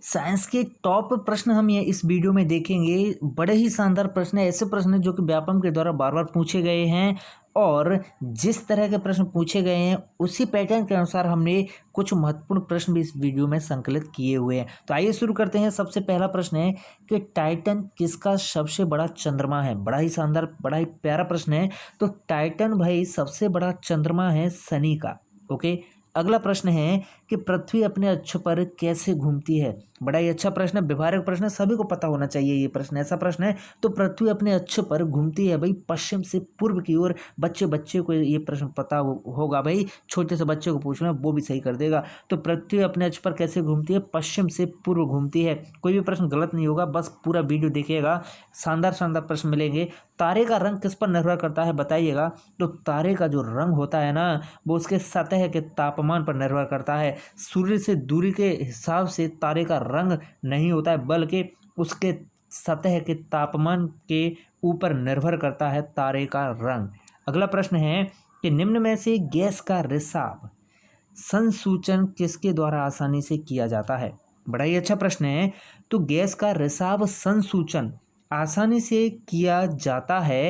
Science के top प्रश्न हम ये इस वीडियो में देखेंगे। बड़े ही शानदार प्रश्न है, ऐसे प्रश्न जो कि व्यापम के द्वारा बार बार पूछे गए हैं और जिस तरह के प्रश्न पूछे गए हैं उसी पैटर्न के अनुसार हमने कुछ महत्वपूर्ण प्रश्न भी इस वीडियो में संकलित किए हुए हैं। तो आइए शुरू करते हैं। सबसे पहला प्रश्न है कि टाइटन किसका सबसे बड़ा चंद्रमा है। बड़ा ही शानदार, बड़ा ही प्यारा प्रश्न है। तो टाइटन भाई सबसे बड़ा चंद्रमा है शनि का। ओके। अगला प्रश्न है कि पृथ्वी अपने अक्ष पर कैसे घूमती है। बड़ा ही अच्छा प्रश्न है, व्यवहारिक प्रश्न है, सभी को पता होना चाहिए ये प्रश्न। ऐसा प्रश्न है तो पृथ्वी अपने अक्ष पर घूमती है भाई पश्चिम से पूर्व की ओर। बच्चे को ये प्रश्न पता होगा भाई, छोटे से बच्चे को पूछना वो भी सही कर देगा। तो पृथ्वी अपने अक्ष पर कैसे घूमती है, पश्चिम से पूर्व घूमती है। कोई भी प्रश्न गलत नहीं होगा, बस पूरा वीडियो देखिएगा, शानदार शानदार प्रश्न मिलेंगे। तारे का रंग किस पर निर्भर करता है बताइएगा। तो तारे का जो रंग होता है ना वो उसके सतह के तापमान पर निर्भर करता है। सूर्य से दूरी के हिसाब से तारे का रंग नहीं होता है, बल्कि उसके सतह के तापमान के ऊपर निर्भर करता है तारे का रंग। अगला प्रश्न है कि निम्न में से गैस का रिसाव संसूचन किसके द्वारा आसानी से किया जाता है। बड़ा ही अच्छा प्रश्न है। तो गैस का रिसाव संसूचन आसानी से किया जाता है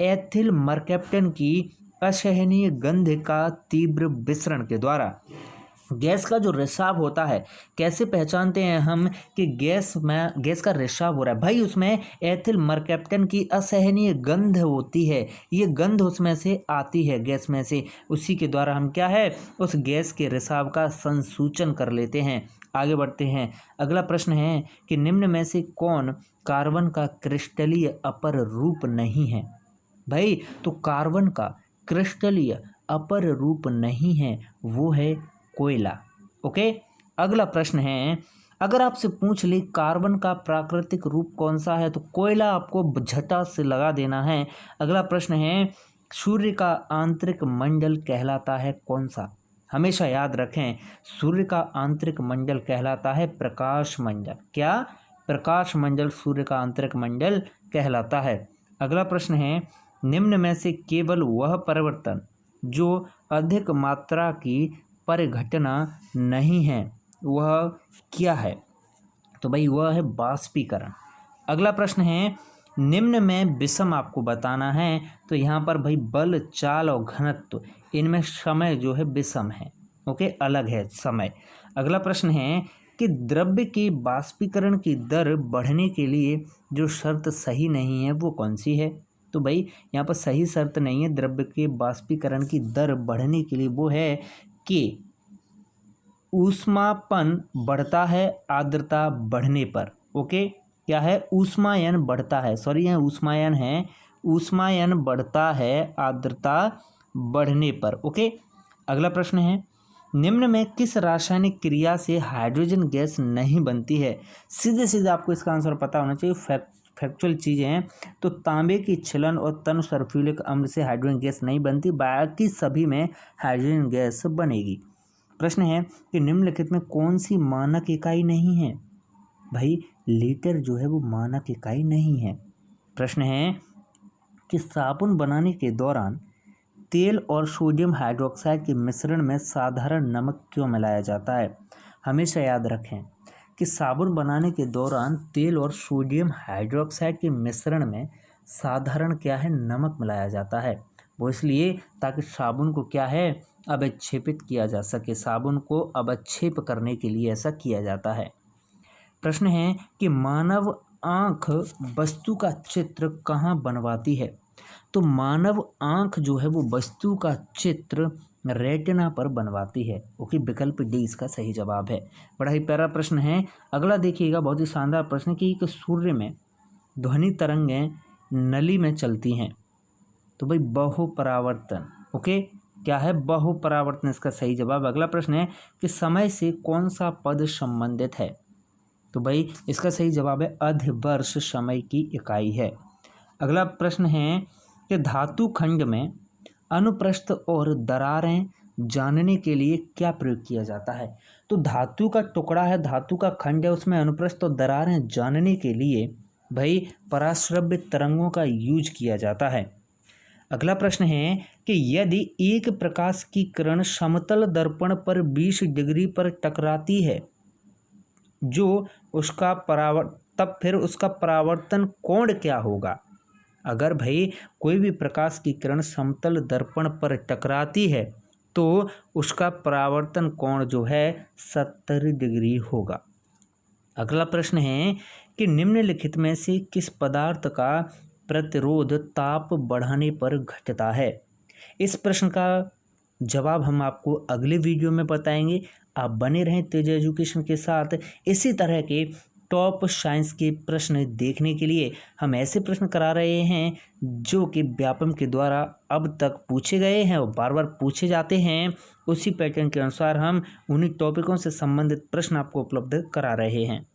एथिल मरकैप्टन की असहनीय गंध का तीव्र विसरण के द्वारा। गैस का जो रिसाव होता है, कैसे पहचानते हैं हम कि गैस का रिसाव हो रहा है भाई, उसमें एथिल मरकैप्टन की असहनीय गंध होती है। ये गंध उसमें से आती है गैस में से, उसी के द्वारा हम क्या है उस गैस के रिसाव का संसूचन कर लेते हैं। आगे बढ़ते हैं। अगला प्रश्न है कि निम्न में से कौन कार्बन का क्रिस्टलीय अपर रूप नहीं है। भाई तो कार्बन का क्रिस्टलीय अपर रूप नहीं है, वो है कोयला। ओके। अगला प्रश्न है, अगर आपसे पूछ ले कार्बन का प्राकृतिक रूप कौन सा है तो कोयला आपको झटा से लगा देना है। अगला प्रश्न है, सूर्य का आंतरिक मंडल कहलाता है कौन सा। हमेशा याद रखें, सूर्य का आंतरिक मंडल कहलाता है प्रकाश मंडल। क्या? प्रकाश मंडल सूर्य का आंतरिक मंडल कहलाता है। अगला प्रश्न है, निम्न में से केवल वह परिवर्तन जो अधिक मात्रा की परिघटना नहीं है वह क्या है। तो भाई वह है वाष्पीकरण। अगला प्रश्न है, निम्न में विषम आपको बताना है। तो यहाँ पर भाई बल, चाल और घनत्व, इनमें समय जो है विषम है। ओके, अलग है समय। अगला प्रश्न है कि द्रव्य के वाष्पीकरण की दर बढ़ने के लिए जो शर्त सही नहीं है वो कौन सी है। तो भाई यहाँ पर सही शर्त नहीं है द्रव्य के वाष्पीकरण की दर बढ़ने के लिए, वो है कि ऊष्मापन बढ़ता है आर्द्रता बढ़ने पर। ओके, क्या है? ऊष्मायन बढ़ता है, सॉरी यहाँ ऊष्मायन है, ऊष्मायन बढ़ता है आर्द्रता बढ़ने पर। ओके। अगला प्रश्न है, निम्न में किस रासायनिक क्रिया से हाइड्रोजन गैस नहीं बनती है। सीधे सीधे आपको इसका आंसर पता होना चाहिए, फैक्चुअल चीज़ें हैं। तो तांबे की छिलन और तन सल्फ्यूरिक अम्ल से हाइड्रोजन गैस नहीं बनती, बाकी सभी में हाइड्रोजन गैस बनेगी। प्रश्न है कि निम्नलिखित में कौन सी मानक इकाई नहीं है। भाई लीटर जो है वो मानक इकाई नहीं है। प्रश्न है कि साबुन बनाने के दौरान तेल और सोडियम हाइड्रोक्साइड के मिश्रण में साधारण नमक क्यों मिलाया जाता है। हमेशा याद रखें कि साबुन बनाने के दौरान तेल और सोडियम हाइड्रोक्साइड के मिश्रण में साधारण क्या है, नमक मिलाया जाता है। वो इसलिए ताकि साबुन को क्या है अवक्षेपित किया जा सके, साबुन को अवक्षेप करने के लिए ऐसा किया जाता है। प्रश्न है कि मानव आँख वस्तु का चित्र कहाँ बनवाती है। तो मानव आँख जो है वो वस्तु का चित्र रेटिना पर बनवाती है। ओके, विकल्प डी इसका सही जवाब है। बड़ा ही प्यारा प्रश्न है। अगला देखिएगा, बहुत ही शानदार प्रश्न कि सूर्य में ध्वनि तरंगें नली में चलती हैं। तो भाई बहुपरावर्तन। ओके, क्या है? बहुपरावर्तन इसका सही जवाब। अगला प्रश्न है कि समय से कौन सा पद संबंधित है। तो भाई इसका सही जवाब है अधिवर्ष समय की इकाई है। अगला प्रश्न है कि धातु खंड में अनुप्रस्थ और दरारें जानने के लिए क्या प्रयोग किया जाता है। तो धातु का टुकड़ा है, धातु का खंड है, उसमें अनुप्रस्थ और दरारें जानने के लिए भाई पराश्रव्य तरंगों का यूज किया जाता है। अगला प्रश्न है कि यदि एक प्रकाश की किरण समतल दर्पण पर 20 डिग्री पर टकराती है, जो उसका तब फिर उसका परावर्तन कोण क्या होगा। अगर भाई कोई भी प्रकाश की किरण समतल दर्पण पर टकराती है तो उसका परावर्तन कोण जो है 70 डिग्री होगा। अगला प्रश्न है कि निम्नलिखित में से किस पदार्थ का प्रतिरोध ताप बढ़ाने पर घटता है। इस प्रश्न का जवाब हम आपको अगले वीडियो में बताएंगे। आप बने रहें तेज एजुकेशन के साथ। इसी तरह के टॉप साइंस के प्रश्न देखने के लिए हम ऐसे प्रश्न करा रहे हैं जो कि व्यापम के द्वारा अब तक पूछे गए हैं और बार बार पूछे जाते हैं। उसी पैटर्न के अनुसार हम उन्हीं टॉपिकों से संबंधित प्रश्न आपको उपलब्ध करा रहे हैं।